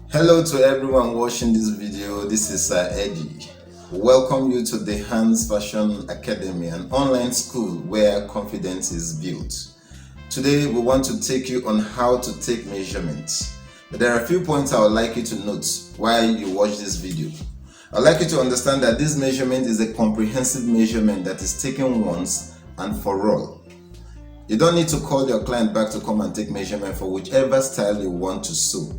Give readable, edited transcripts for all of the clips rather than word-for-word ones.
Hello to everyone watching this video. This is Eddie. Welcome you to the Hands Fashion Academy, an online school where confidence is built. Today we want to take you on how to take measurements. But there are a few points I would like you to note while you watch this video. I'd like you to understand that this measurement is a comprehensive measurement that is taken once and for all. You don't need to call your client back to come and take measurement for whichever style you want to sew.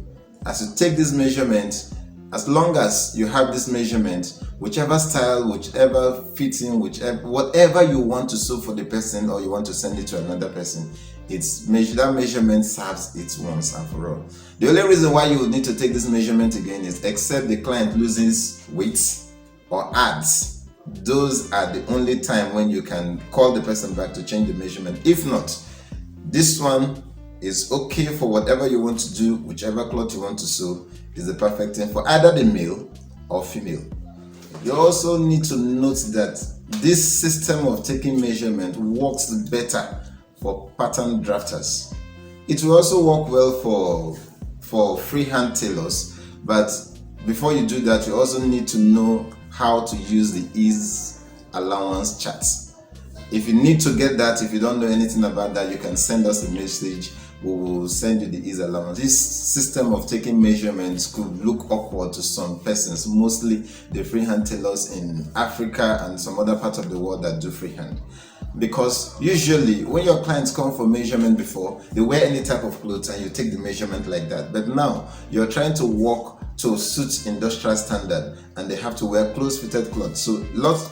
As you take this measurement, as long as you have this measurement, whichever style, whichever fitting, whatever you want to sew for the person or you want to send it to another person, that measurement serves it once and for all. The only reason why you would need to take this measurement again is except the client loses weight or adds. Those are the only time when you can call the person back to change the measurement. If not, this one is okay for whatever you want to do, whichever cloth you want to sew is the perfect thing for either the male or female. You also need to note that this system of taking measurement works better for pattern drafters. It will also work well for freehand tailors, but before you do that, you also need to know how to use the ease allowance charts. If you need to get that, if you don't know anything about that, you can send us a message. We will send you the ease allowance. This system of taking measurements could look awkward to some persons, mostly the freehand tailors in Africa and some other parts of the world that do freehand. Because usually when your clients come for measurement before, they wear any type of clothes and you take the measurement like that. But now you're trying to work to suit industrial standard and they have to wear close-fitted clothes. So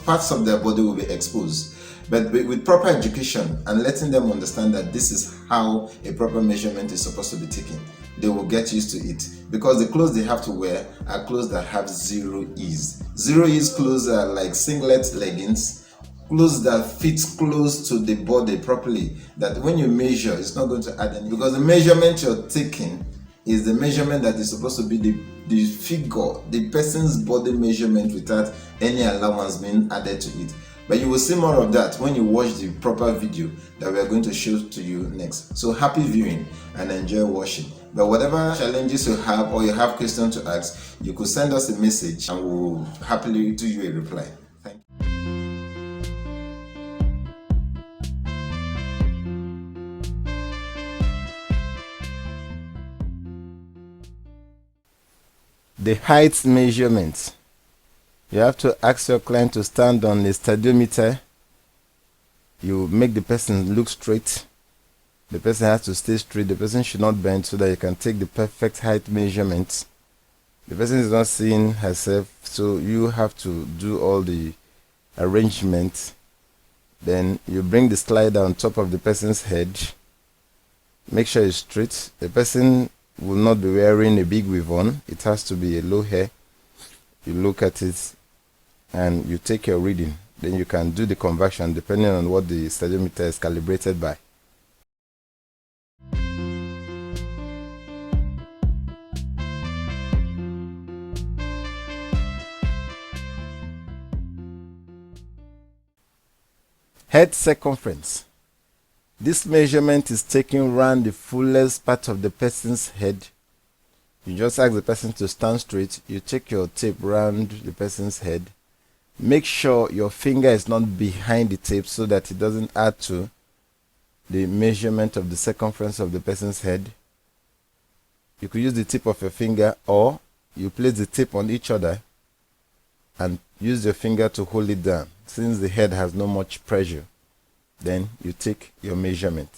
parts of their body will be exposed. But with proper education and letting them understand that this is how a proper measurement is supposed to be taken, they will get used to it. Because the clothes they have to wear are clothes that have zero ease. Zero ease clothes are like singlet leggings, clothes that fit close to the body properly, that when you measure, it's not going to add any. Because the measurement you're taking is the measurement that is supposed to be the figure, the person's body measurement without any allowance being added to it. But you will see more of that when you watch the proper video that we are going to show to you next. So happy viewing and enjoy watching. But whatever challenges you have or you have questions to ask, you could send us a message and we will happily do you a reply. Thank you. The height measurement. You have to ask your client to stand on a stadiometer. You make the person look straight. The person has to stay straight. The person should not bend so that you can take the perfect height measurement. The person is not seeing herself, so you have to do all the arrangements. Then you bring the slider on top of the person's head. Make sure it's straight. The person will not be wearing a big weave on. It has to be a low hair. You look at it and you take your reading. Then you can do the conversion depending on what the stadiometer is calibrated by. Head circumference. This measurement is taken around the fullest part of the person's head. You just ask the person to stand straight. You take your tape around the person's head. Make sure your finger is not behind the tape so that it doesn't add to the measurement of the circumference of the person's head. You could use the tip of your finger or you place the tape on each other and use your finger to hold it down. Since the head has not much pressure, then you take your measurement.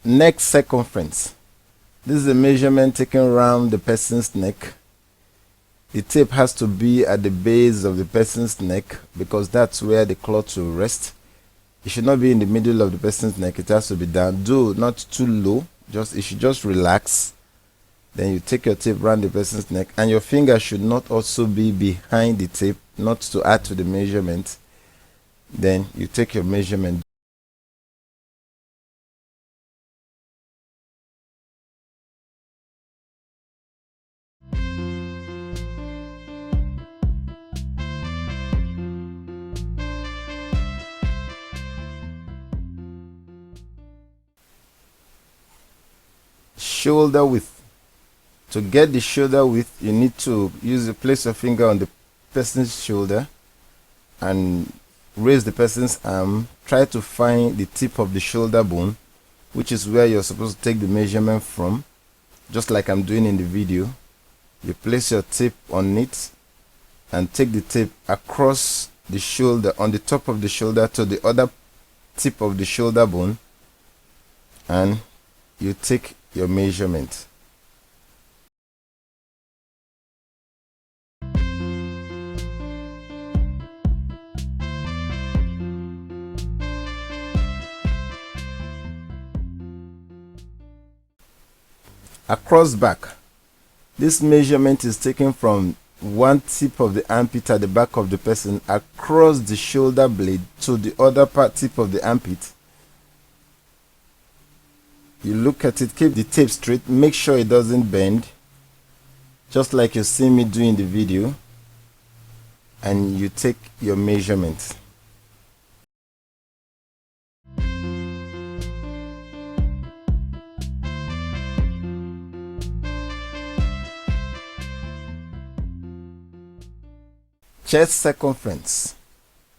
Neck circumference. This is a measurement taken around the person's neck. The tape has to be at the base of the person's neck because that's where the cloth will rest. It should not be in the middle of the person's neck. It has to be down, though not too low. It should just relax. Then you take your tape around the person's neck, and your finger should not also be behind the tape, not to add to the measurement. Then you take your measurement. shoulder width. To get the shoulder width, you need to place your finger on the person's shoulder and raise the person's arm. Try to find the tip of the shoulder bone, which is where you're supposed to take the measurement from, just like I'm doing in the video. You place your tape on it and take the tape across the shoulder, on the top of the shoulder to the other tip of the shoulder bone, and you take your measurement. Across back, this measurement is taken from one tip of the armpit at the back of the person across the shoulder blade to the other tip of the armpit. You look at it, keep the tape straight, make sure it doesn't bend, just like you see me do in the video, and you take your measurement. Chest circumference.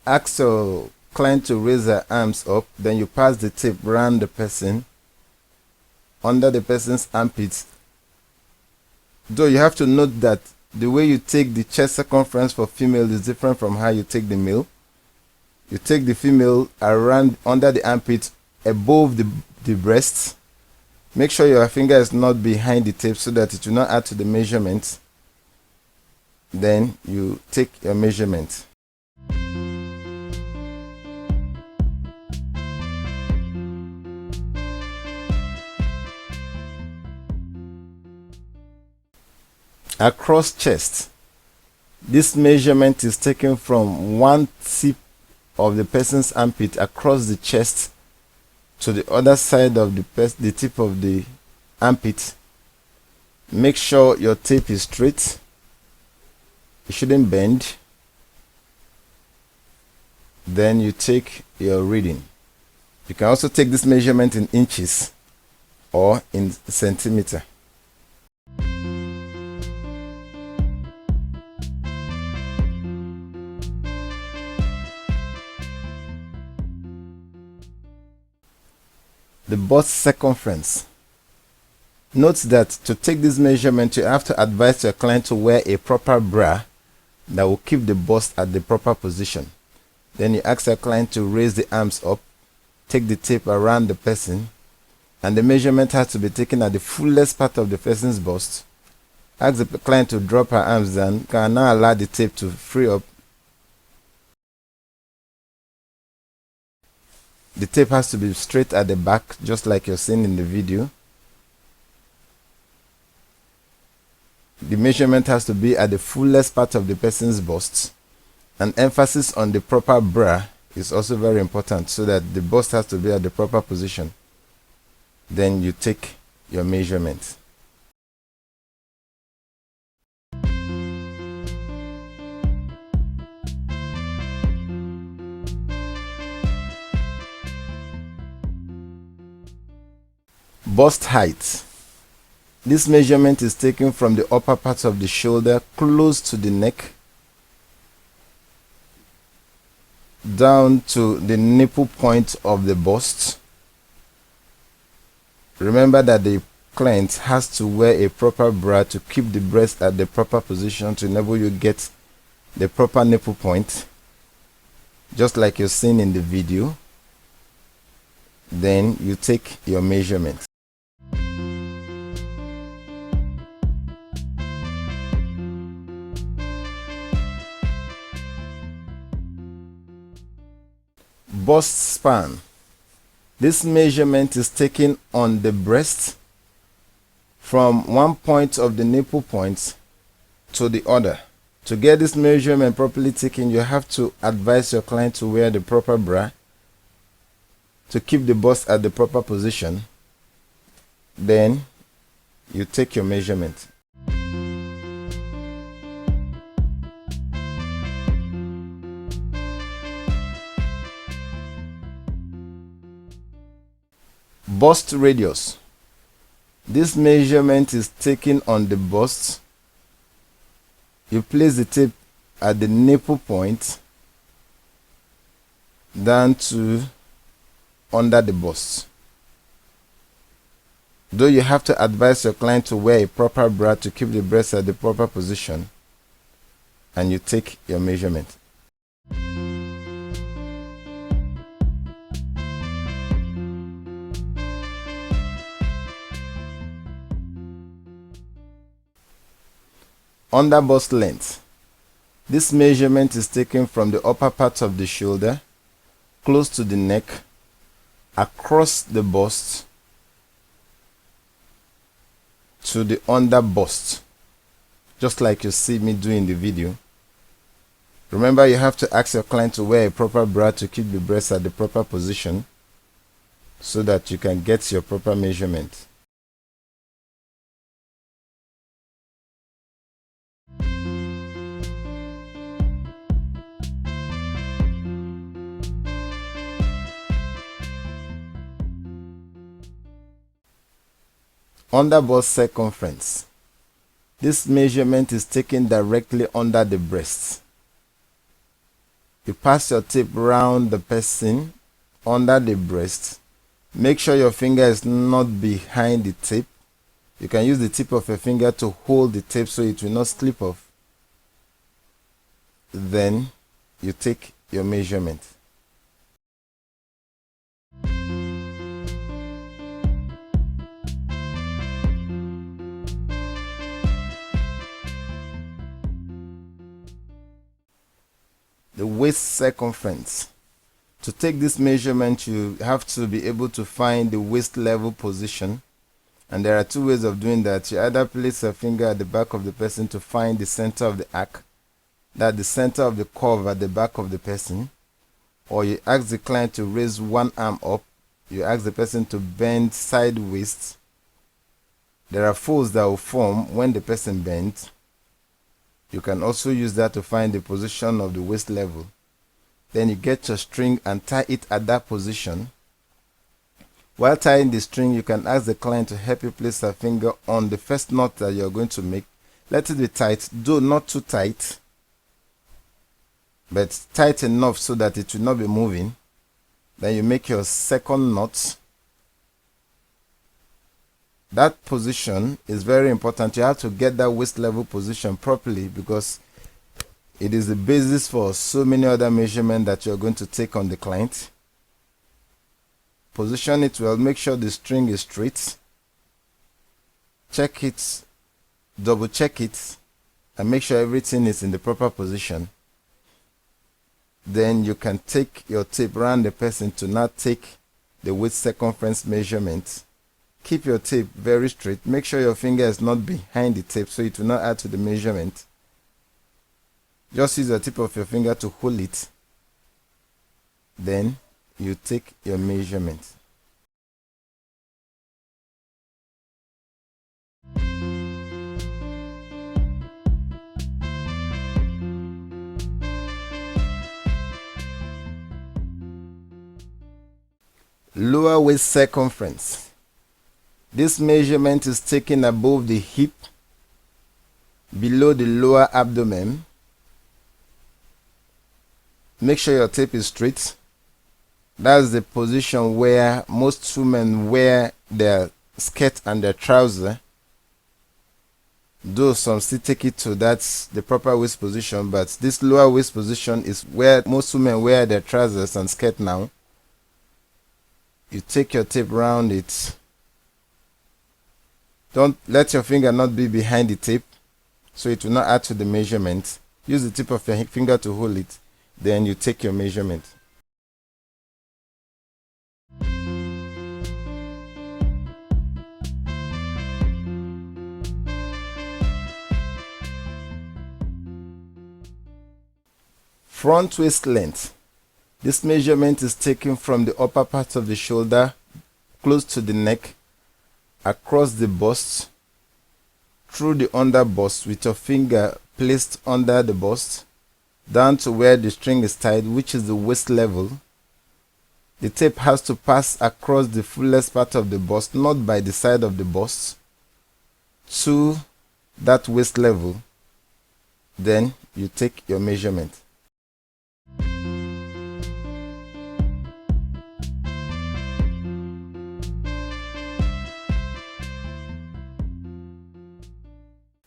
Ask your client to raise her arms up, then you pass the tape around the person, under the person's armpits. Though you have to note that the way you take the chest circumference for female is different from how you take the male. You take the female around under the armpit, above the breast. Make sure your finger is not behind the tape so that it will not add to the measurement. Then you take your measurement. Across chest, this measurement is taken from one tip of the person's armpit across the chest to the other side of the tip of the armpit. Make sure your tape is straight. It shouldn't bend. Then you take your reading. You can also take this measurement in inches or in centimeter. The bust circumference. Note that to take this measurement, you have to advise your client to wear a proper bra that will keep the bust at the proper position. Then you ask your client to raise the arms up, take the tape around the person, and the measurement has to be taken at the fullest part of the person's bust. Ask the client to drop her arms down. You can now allow the tape to free up. The tape has to be straight at the back, just like you're seeing in the video. The measurement has to be at the fullest part of the person's bust, and emphasis on the proper bra is also very important so that the bust has to be at the proper position. Then you take your measurement. Bust height. This measurement is taken from the upper part of the shoulder close to the neck down to the nipple point of the bust. Remember that the client has to wear a proper bra to keep the breast at the proper position to enable you get the proper nipple point, just like you're seeing in the video. Then you take your measurement. Bust span. This measurement is taken on the breast from one point of the nipple point to the other. To get this measurement properly taken, you have to advise your client to wear the proper bra to keep the bust at the proper position. Then you take your measurement. Bust radius. This measurement is taken on the bust. You place the tape at the nipple point down to under the bust. Though you have to advise your client to wear a proper bra to keep the breast at the proper position, and you take your measurement. Under bust length. This measurement is taken from the upper part of the shoulder, close to the neck, across the bust to the under bust, just like you see me do in the video. Remember, you have to ask your client to wear a proper bra to keep the breast at the proper position so that you can get your proper measurement. Under bust circumference. This measurement is taken directly under the breast. You pass your tape round the person under the breast. Make sure your finger is not behind the tape. You can use the tip of your finger to hold the tape so it will not slip off. Then you take your measurement. The waist circumference. To take this measurement, you have to be able to find the waist level position, and there are two ways of doing that. You either place a finger at the back of the person to find the center of the arc, that's the center of the curve at the back of the person, or you ask the client to raise one arm up. You ask the person to bend sideways. There are folds that will form when the person bends. You can also use that to find the position of the waist level. Then you get your string and tie it at that position. While tying the string, you can ask the client to help you place a finger on the first knot that you're going to make. Let it be tight, though not too tight, but tight enough so that it will not be moving. Then you make your second knot. That position is very important. You have to get that waist level position properly because it is the basis for so many other measurements that you're going to take on the client. Position it well. Make sure the string is straight. Check it, double check it, and make sure everything is in the proper position. Then you can take your tape around the person to now take the waist circumference measurement. Keep your tape very straight. Make sure your finger is not behind the tape so it will not add to the measurement. Just use the tip of your finger to hold it. Then you take your measurement. Lower waist circumference. This measurement is taken above the hip, below the lower abdomen. Make sure your tape is straight. That's the position where most women wear their skirt and their trouser. Though some still take it to that's the proper waist position, but this lower waist position is where most women wear their trousers and skirt now. You take your tape around it. Don't let your finger not be behind the tape so it will not add to the measurement. Use the tip of your finger to hold it. Then you take your measurement. Front waist length. This measurement is taken from the upper part of the shoulder, close to the neck, across the bust, through the under bust with your finger placed under the bust, down to where the string is tied, which is the waist level. the tape has to pass across the fullest part of the bust, not by the side of the bust, to that waist level. Then you take your measurement.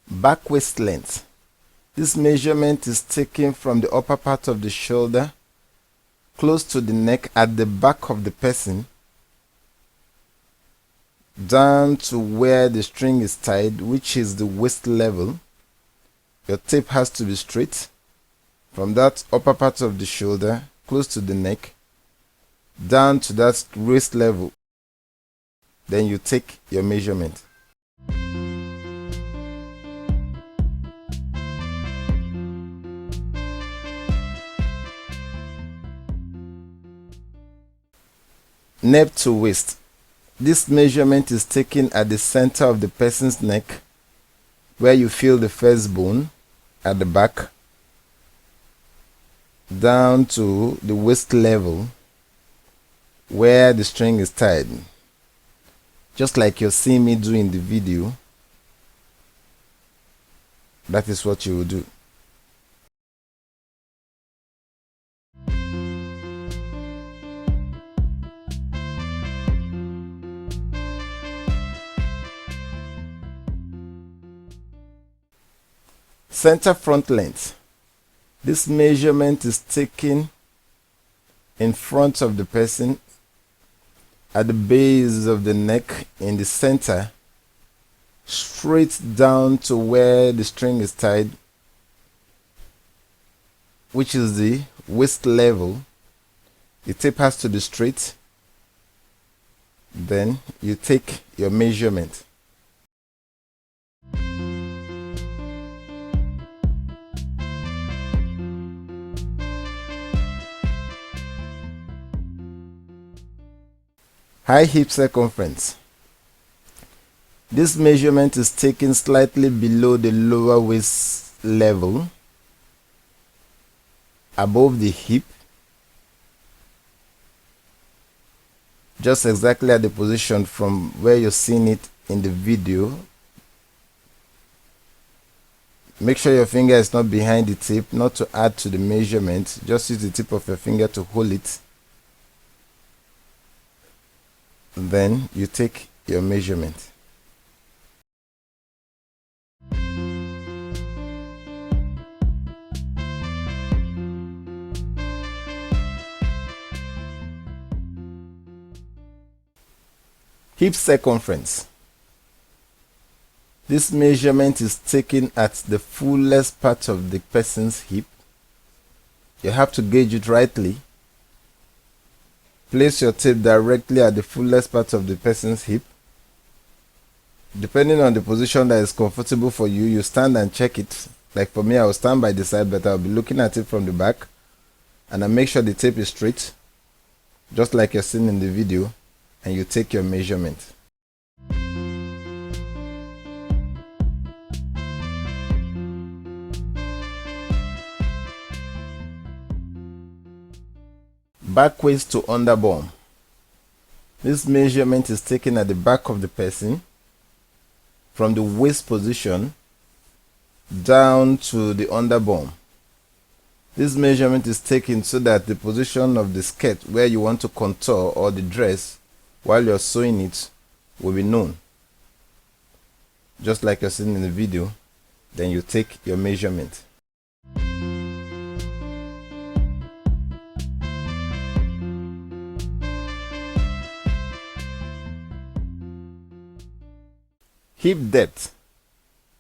Back waist length. This measurement is taken from the upper part of the shoulder, close to the neck at the back of the person, down to where the string is tied, which is the waist level. Your tape has to be straight from that upper part of the shoulder, close to the neck, down to that waist level. Then you take your measurement. Neck to waist. This measurement is taken at the center of the person's neck, where you feel the first bone at the back, down to the waist level where the string is tied. Just like you're seeing me do in the video, that is what you will do. Center front length. This measurement is taken in front of the person at the base of the neck in the center, straight down to where the string is tied, which is the waist level. The tape has to be straight. Then you take your measurement. High hip circumference. This measurement is taken slightly below the lower waist level, above the hip, just exactly at the position from where you're seeing it in the video. Make sure your finger is not behind the tape, not to add to the measurement. Just use the tip of your finger to hold it. Then you take your measurement. Hip circumference. This measurement is taken at the fullest part of the person's hip. You have to gauge it rightly. Place your tape directly at the fullest part of the person's hip. Depending on the position that is comfortable for you, you stand and check it. Like for me, I will stand by the side, but I'll be looking at it from the back. And I make sure the tape is straight, just like you're seeing in the video, and you take your measurement. Back waist to underbone. This measurement is taken at the back of the person, from the waist position down to the underbone. This measurement is taken so that the position of the skirt where you want to contour, or the dress while you're sewing it, will be known. Just like you're seeing in the video. Then you take your measurement. Hip depth.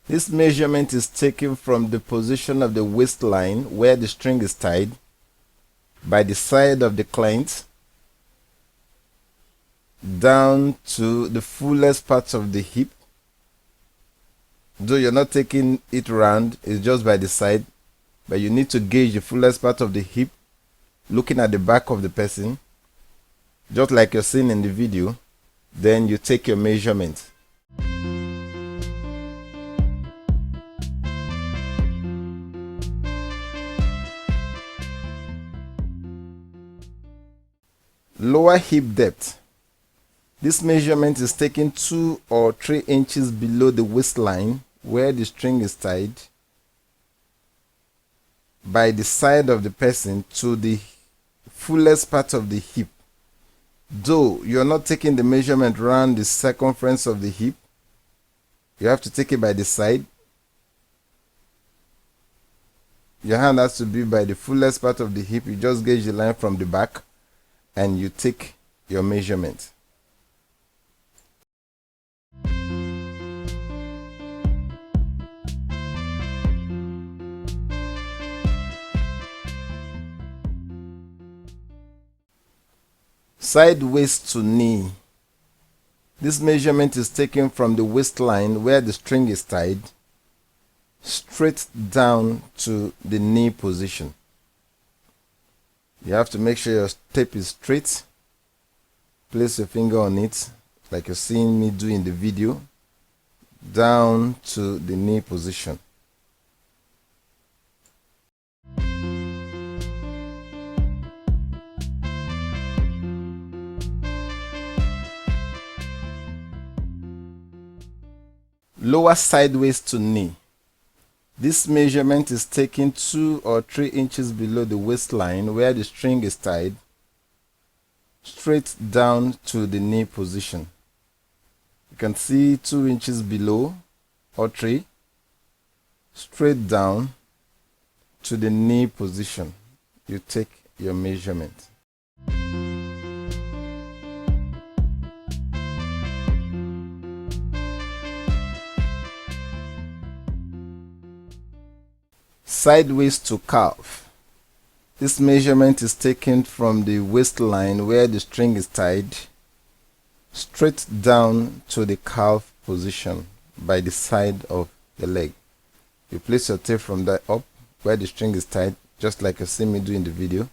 This measurement is taken from the position of the waistline where the string is tied, by the side of the client, down to the fullest part of the hip. Though you're not taking it round, it's just by the side, but you need to gauge the fullest part of the hip, looking at the back of the person, just like you're seeing in the video. Then you take your measurement. Lower hip depth. This measurement is taken 2 or 3 inches below the waistline where the string is tied by the side of the person to the fullest part of the hip. Though you're not taking the measurement around the circumference of the hip, you have to take it by the side. Your hand has to be by the fullest part of the hip. You just gauge the line from the back and you take your measurement. Side waist to knee. This measurement is taken from the waistline where the string is tied straight down to the knee position. You have to make sure your tape is straight. Place your finger on it like you're seeing me do in the video, down to the knee position. Lower sideways to knee. This measurement is taken 2 or 3 inches below the waistline where the string is tied straight down to the knee position. You can see 2 inches below or 3, straight down to the knee position. You take your measurement. Sideways to calf. This measurement is taken from the waistline where the string is tied straight down to the calf position by the side of the leg. You place your tape from that up where the string is tied, just like you see me do in the video,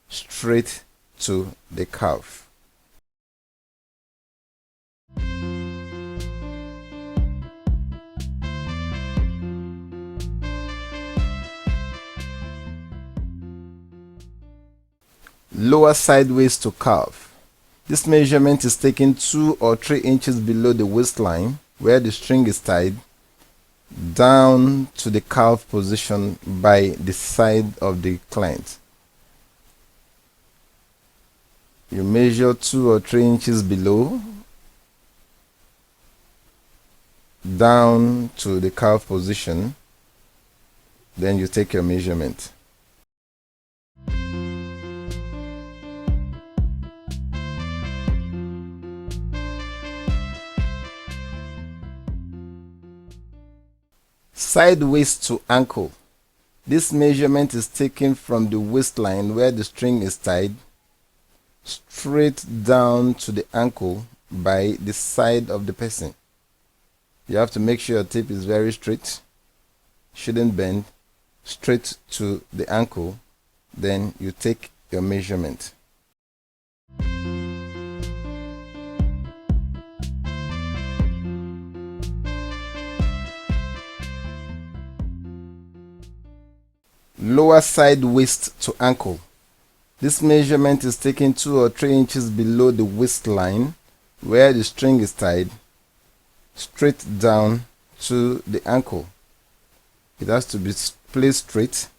straight to the calf. Lower sideways to calf. This measurement is taken 2 or 3 inches below the waistline where the string is tied down to the calf position by the side of the client. You measure 2 or 3 inches below, down to the calf position, then you take your measurement. Sideways to ankle. This measurement is taken from the waistline where the string is tied straight down to the ankle by the side of the person. You have to make sure your tape is very straight, shouldn't bend, straight to the ankle, then you take your measurement. Lower side waist to ankle. This measurement is taken 2 or 3 inches below the waistline where the string is tied straight down to the ankle. It has to be placed straight.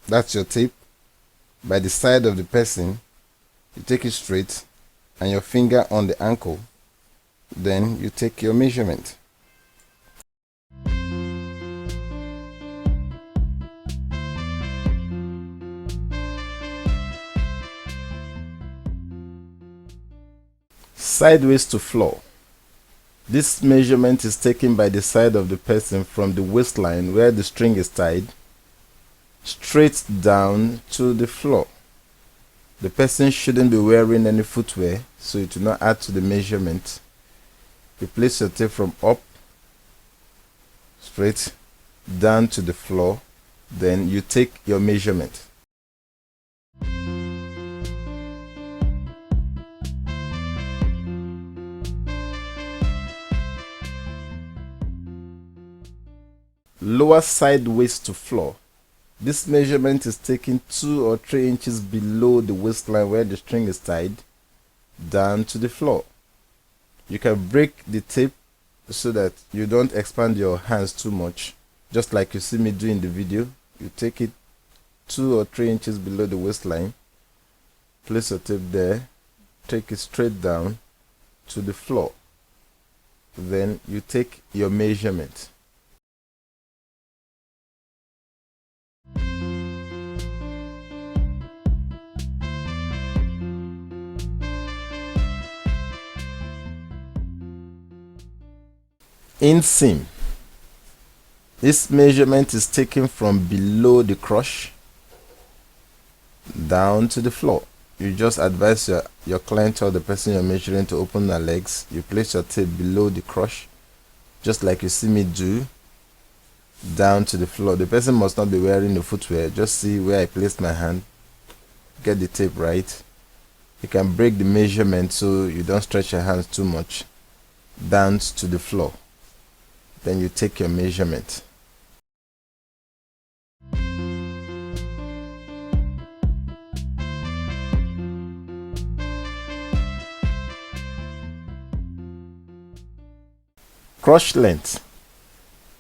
That's your tape by the side of the person. You take it straight and your finger on the ankle, then you take your measurement. Sideways to floor. This measurement is taken by the side of the person from the waistline where the string is tied straight down to the floor. The person shouldn't be wearing any footwear, so it will not add to the measurement. You place your tape from up straight down to the floor, then you take your measurement. Lower side waist to floor. This measurement is taken 2 or 3 inches below the waistline where the string is tied down to the floor. You can break the tape so that you don't expand your hands too much, just like you see me do in the video. You take it 2 or 3 inches below the waistline, place your tape there, take it straight down to the floor. Then you take your measurement. Inseam. This measurement is taken from below the crotch down to the floor. You just advise your client or the person you're measuring to open their legs. You place your tape below the crotch, just like you see me do, down to the floor. The person must not be wearing the footwear. Just see where I placed my hand. Get the tape right. You can break the measurement so you don't stretch your hands too much. Down to the floor. Then you take your measurement. Crotch length.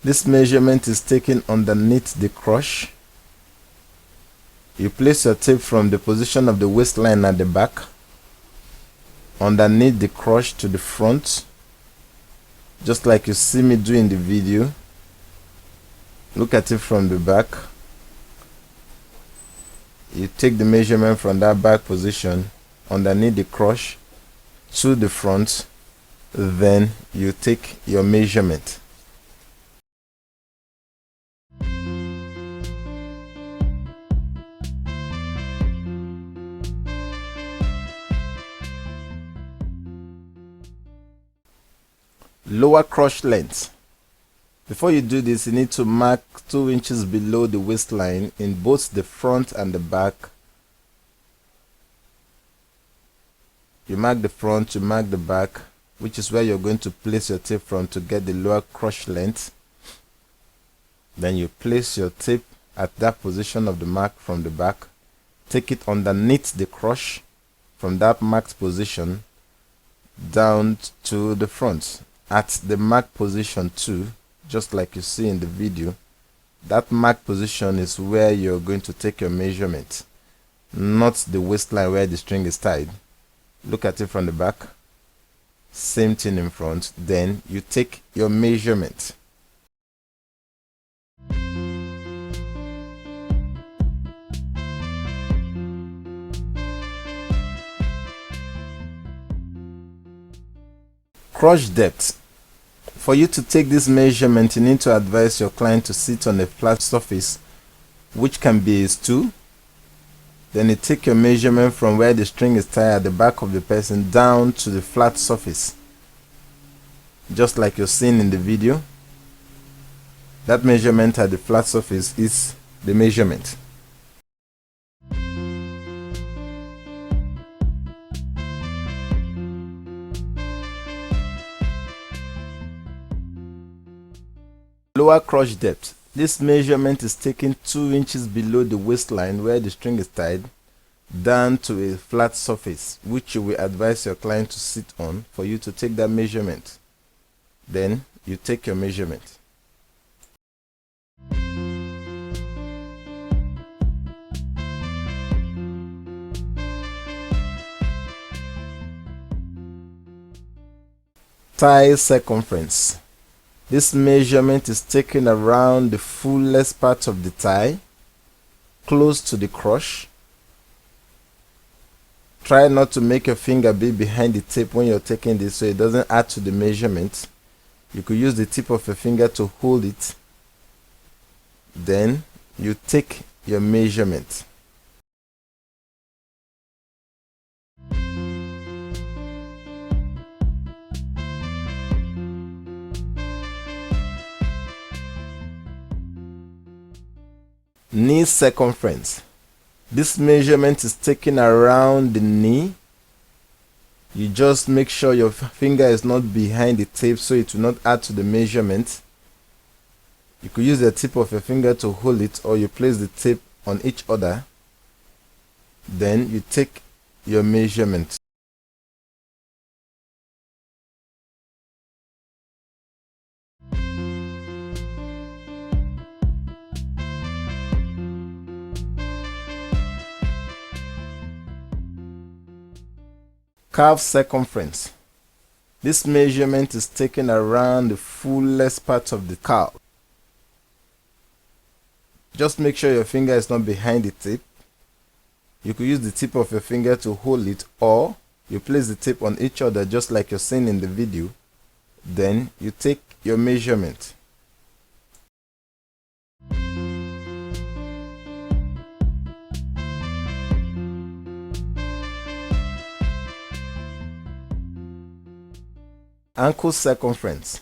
This measurement is taken underneath the crotch. You place your tape from the position of the waistline at the back, underneath the crotch to the front, just like you see me do in the video. Look at it from the back. You take the measurement from that back position underneath the crotch to the front. Then you take your measurement. Lower crotch length. Before you do this, you need to mark 2 inches below the waistline in both the front and the back. You mark the front, you mark the back, which is where you're going to place your tape from to get the lower crotch length. Then you place your tape at that position of the mark from the back. Take it underneath the crotch from that marked position down to the front. At the marked position too, just like you see in the video, that marked position is where you're going to take your measurement, not the waistline where the string is tied. Look at it from the back. Same thing in front. Then you take your measurement. Crotch depth. For you to take this measurement, you need to advise your client to sit on a flat surface, which can be a stool. Then you take your measurement from where the string is tied at the back of the person down to the flat surface, just like you're seeing in the video. That measurement at the flat surface is the measurement. Lower crotch depth. This measurement is taken 2 inches below the waistline where the string is tied down to a flat surface, which you will advise your client to sit on for you to take that measurement. Then you take your measurement. Thigh circumference. This measurement is taken around the fullest part of the thigh, close to the crotch. Try not to make your finger be behind the tape when you're taking this so it doesn't add to the measurement. You could use the tip of your finger to hold it. Then you take your measurement. Knee circumference. This measurement is taken around the knee. You just make sure your finger is not behind the tape so it will not add to the measurement. You could use the tip of your finger to hold it, or you place the tape on each other. Then you take your measurement. Calf circumference. This measurement is taken around the fullest part of the calf. Just make sure your finger is not behind the tip. You could use the tip of your finger to hold it, or you place the tip on each other just like you're seeing in the video. Then you take your measurement. Ankle circumference.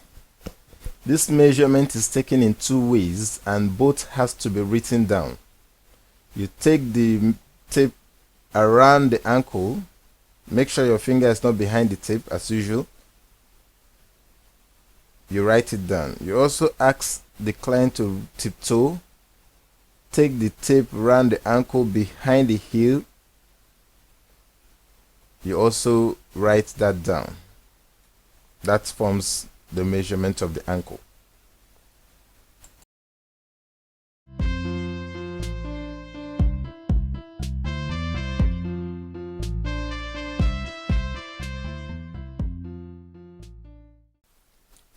This measurement is taken in two ways and both has to be written down. You take the tape around the ankle. Make sure your finger is not behind the tape as usual. You write it down. You also ask the client to tiptoe. Take the tape around the ankle behind the heel. You also write that down. That forms the measurement of the ankle.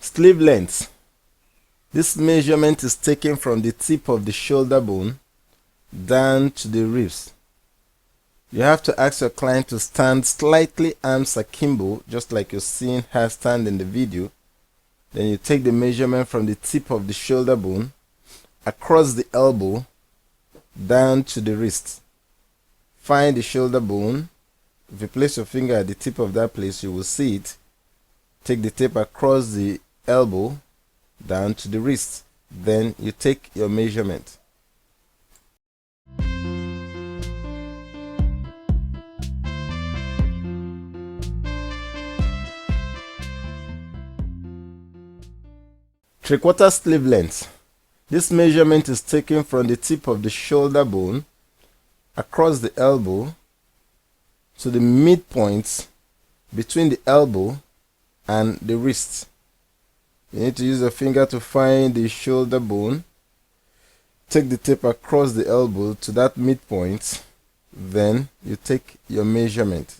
Sleeve length. This measurement is taken from the tip of the shoulder bone down to the ribs. You have to ask your client to stand slightly arms akimbo, just like you're seeing her stand in the video. Then you take the measurement from the tip of the shoulder bone across the elbow down to the wrist. Find the shoulder bone. If you place your finger at the tip of that place, you will see it. Take the tape across the elbow down to the wrist. Then you take your measurement. Three-quarter sleeve length. This measurement is taken from the tip of the shoulder bone across the elbow to the midpoint between the elbow and the wrist. You need to use a finger to find the shoulder bone. Take the tape across the elbow to that midpoint. Then you take your measurement.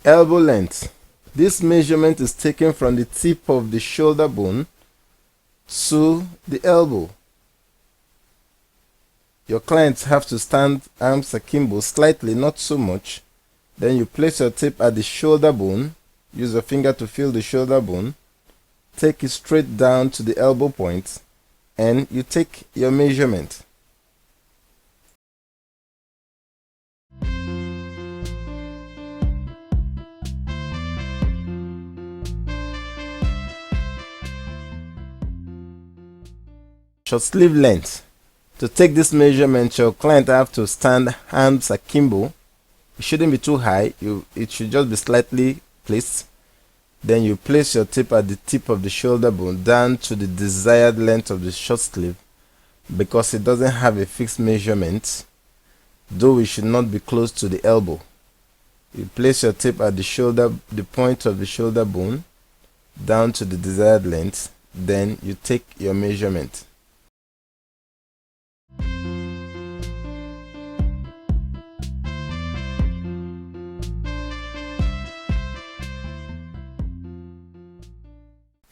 Elbow length. This measurement is taken from the tip of the shoulder bone to the elbow. Your clients have to stand arms akimbo slightly, not so much. Then you place your tape at the shoulder bone. Use your finger to feel the shoulder bone. Take it straight down to the elbow point and you take your measurement. Short sleeve length. To take this measurement, your client have to stand hands akimbo. It shouldn't be too high. It should just be slightly placed. Then you place your tape at the tip of the shoulder bone down to the desired length of the short sleeve, because it doesn't have a fixed measurement, though it should not be close to the elbow. You place your tape at the point of the shoulder bone down to the desired length. Then you take your measurement.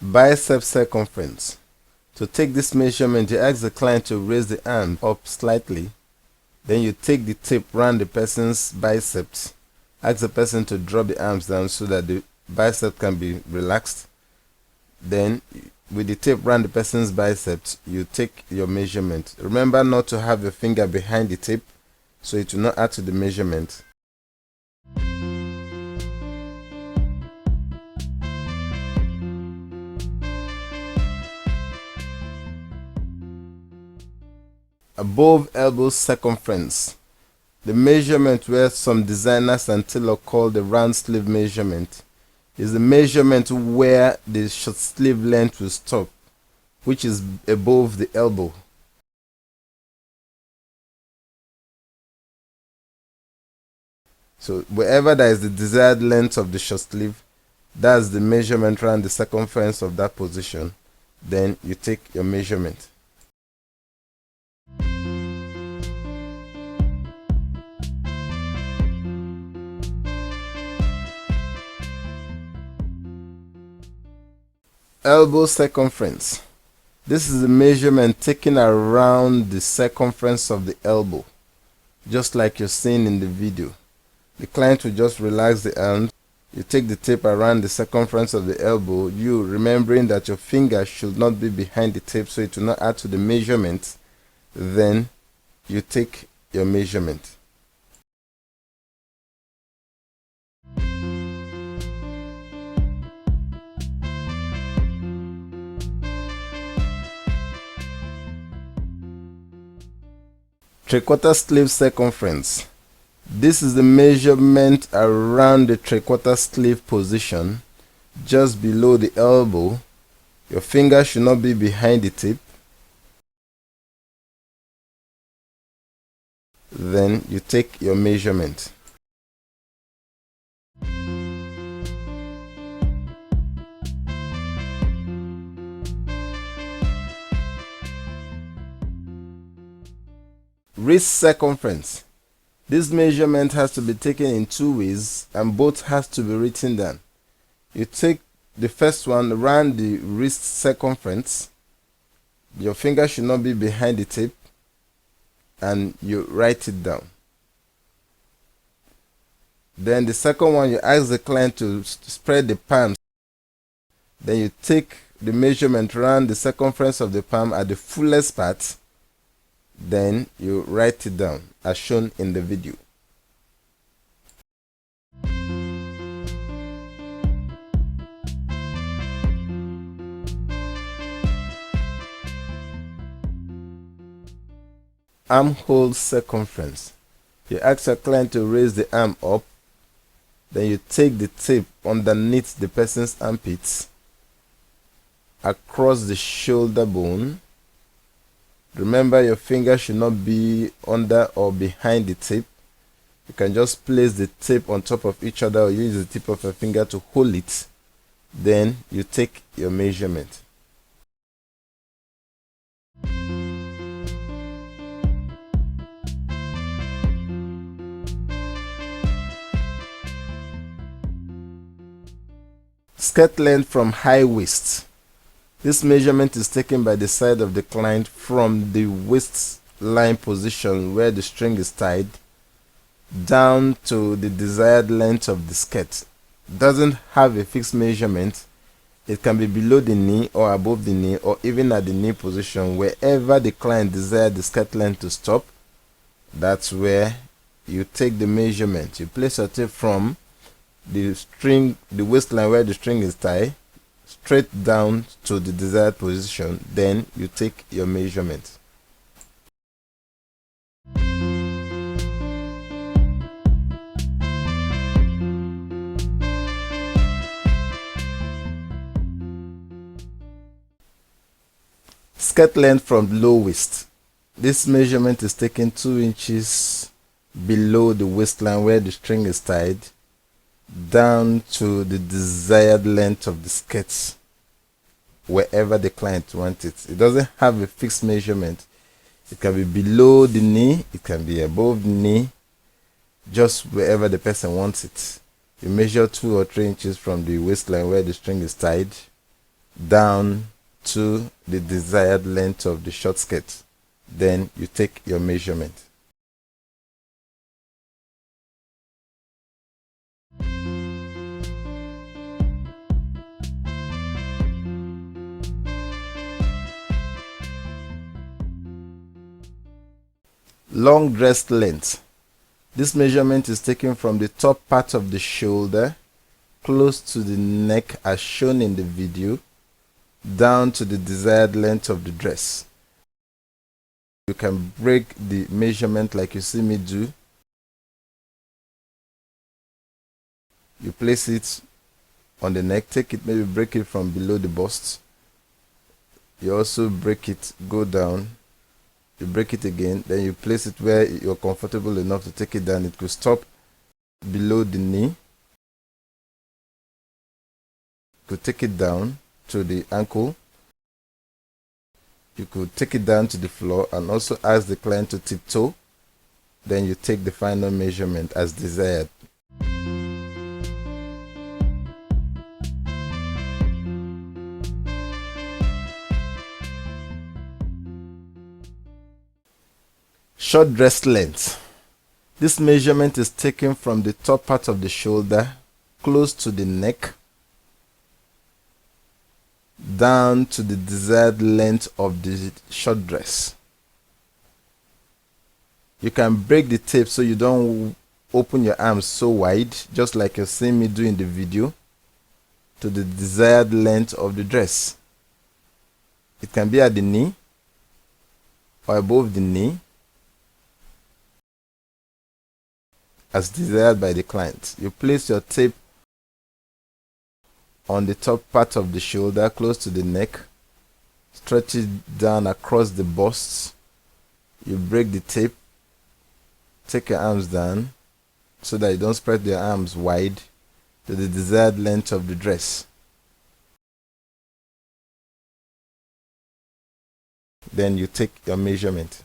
Bicep circumference. To take this measurement, you ask the client to raise the arm up slightly. Then you take the tape around the person's biceps. Ask the person to drop the arms down so that the bicep can be relaxed. Then with the tape around the person's biceps, you take your measurement. Remember not to have your finger behind the tape so it will not add to the measurement. Above elbow circumference. The measurement where some designers and tailors call the round sleeve measurement is the measurement where the short sleeve length will stop, which is above the elbow. So wherever there is the desired length of the short sleeve, That's the measurement around the circumference of that position. Then you take your measurement. Elbow circumference. This is the measurement taken around the circumference of the elbow, just like you're seeing in the video. The client will just relax the hand. You take the tape around the circumference of the elbow, you remembering that your finger should not be behind the tape so it will not add to the measurement. Then you take your measurement. Three-quarter sleeve circumference. This is the measurement around the three-quarter sleeve position, just below the elbow. Your finger should not be behind the tip. Then you take your measurement. Wrist circumference. This measurement has to be taken in two ways and both has to be written down. You take the first one around the wrist circumference. Your finger should not be behind the tip and you write it down. Then the second one, you ask the client to spread the palms. Then you take the measurement around the circumference of the palm at the fullest part. Then you write it down as shown in the video. Armhole circumference. You ask your client to raise the arm up. Then you take the tape underneath the person's armpits, across the shoulder bone. Remember, your finger should not be under or behind the tape. You can just place the tape on top of each other or use the tip of your finger to hold it. Then you take your measurement. Skirt length from high waist. This measurement is taken by the side of the client from the waistline position where the string is tied down to the desired length of the skirt. Doesn't have a fixed measurement. It can be below the knee or above the knee or even at the knee position. Wherever the client desires the skirt length to stop, that's where you take the measurement. You place your tape from the waistline where the string is tied straight down to the desired position. Then you take your measurement. Skirt length from low waist. This measurement is taken 2 inches below the waistline where the string is tied down to the desired length of the skirt wherever the client wants it. It doesn't have a fixed measurement. It can be below the knee, it can be above the knee, just wherever the person wants it. You measure 2 or 3 inches from the waistline where the string is tied down to the desired length of the short skirt. Then you take your measurement. Long dress length. This measurement is taken from the top part of the shoulder close to the neck as shown in the video down to the desired length of the dress. You can break the measurement like you see me do. You place it on the neck, take it, maybe break it from below the bust. You also break it, go down. You break it again, then you place it where you're comfortable enough to take it down. It could stop below the knee. could take it down to the ankle. You could take it down to the floor and also ask the client to tiptoe. Then you take the final measurement as desired. Short dress length. This measurement is taken from the top part of the shoulder close to the neck down to the desired length of the short dress. You can break the tape so you don't open your arms so wide, just like you're seeing me do in the video, to the desired length of the dress. It can be at the knee or above the knee, as desired by the client. You place your tape on the top part of the shoulder close to the neck, stretch it down across the bust. You break the tape, take your arms down so that you don't spread your arms wide to the desired length of the dress. Then you take your measurement.